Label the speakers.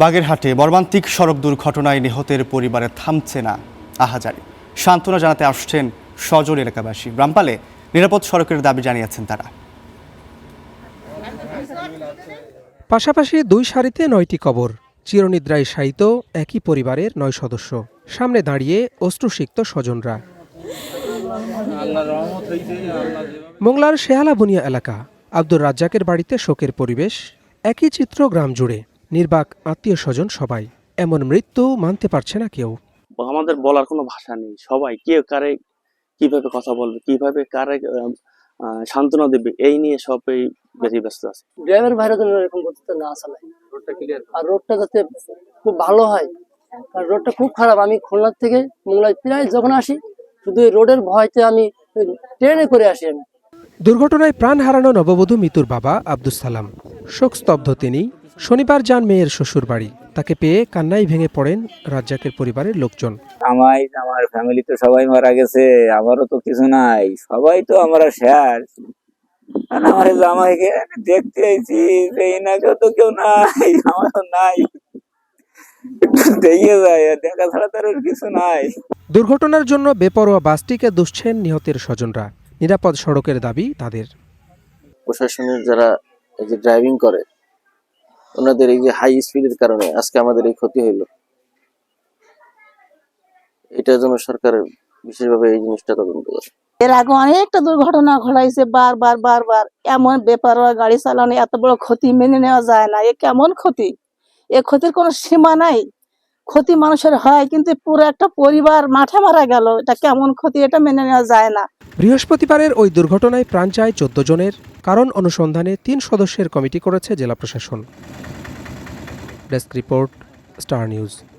Speaker 1: বাগেরহাটে মর্মান্তিক সড়ক দুর্ঘটনায় নিহতের পরিবারে থামছে না আহাজারি। সান্ত্বনা জানাতে আসছেন সজল এলাকাবাসী। গ্রামপালে নিরাপদ সড়কের দাবি জানিয়েছেন তারা।
Speaker 2: পাশাপাশি দুই সারিতে ৯টি কবর, চিরনিদ্রায় শায়িত একই পরিবারের ৯ সদস্য। সামনে দাঁড়িয়ে অশ্রুসিক্ত স্বজনরা। মোংলার শেহালা বুনিয়া এলাকা, আব্দুর রাজ্জাকের বাড়িতে শোকের পরিবেশ। একই চিত্র গ্রাম জুড়ে, নির্বাক আত্মীয় স্বজন সবাই। এমন মৃত্যু মানতে পারছে না কেউ।
Speaker 3: আমাদের বলার কোনো ভাষা নেই। সবাই কে কারে কিভাবে কথা বলবে, কিভাবে কারে সান্ত্বনা দেবে, এই নিয়ে সবাই বেশি ব্যস্ত আছে।
Speaker 4: ড্রাইভার ভাইরা যেন এরকম করতে না চালায়, রোডটা ক্লিয়ার, আর রোডটা যাতে খুব ভালো হয়। কারণ রোডটা খুব খারাপ। আমি খুলনা থেকে মোংলায় প্রায় যখন আসি, শুধু এই রোডের ভয়তে আমি ট্রেনে করে আসি। আমি
Speaker 2: দুর্ঘটনায় প্রাণ হারানো নববধূ মিতুর বাবা আব্দুস সালাম। শোকস্তব্ধ তিনি। শনিবার যান মেয়ের শ্বশুর বাড়ি। তাকে পেয়ে কান্নায় ভেঙে পড়েন রাজ্জাকের পরিবারের লোকজন।
Speaker 5: আমার ফ্যামিলি তো সবাই মারা গেছে, আমারও তো কিছু নাই, সবাই তো আমরা শেষ। আমার জামাইকে দেখতে আইছি, এনাকেও তো কেউ নাই, আমারও নাই। দেখে যায়, দেখা ছাড়া তার কিছু নাই।
Speaker 2: দুর্ঘটনার জন্য বেপরোয়া বাসটিকে দুষছেন নিহতের স্বজনরা। নিরাপদ সড়কের দাবি তাদের।
Speaker 6: প্রশাসনের যারা এই যে ড্রাইভিং করে, ওনাদের এই যে হাই স্পিডের কারণে আজকে আমাদের এই ক্ষতি হইল। এটার জন্য সরকার বিশেষভাবে এই জিনিসটা তদন্ত করে।
Speaker 7: এর আগে অনেকটা দুর্ঘটনা ঘটাইছে, বারবার। এমন বেপরোয়া গাড়ি চালানো, এত বড় ক্ষতি মেনে নেওয়া যায় না। এ কেমন ক্ষতি? এ ক্ষতির কোনো সীমা নাই। ক্ষতি মানুষের হয়, কিন্তু পুরো একটা পরিবার মাঠে মারা গেল, এটা কেমন ক্ষতি? এটা মেনে নেওয়া যায় না।
Speaker 2: বৃহস্পতিবারের ওই দুর্ঘটনায় প্রাণ যায় 14 জনের। কারণ অনুসন্ধানে 3 সদস্যের কমিটি করেছে জেলা প্রশাসন। Desk report, star news.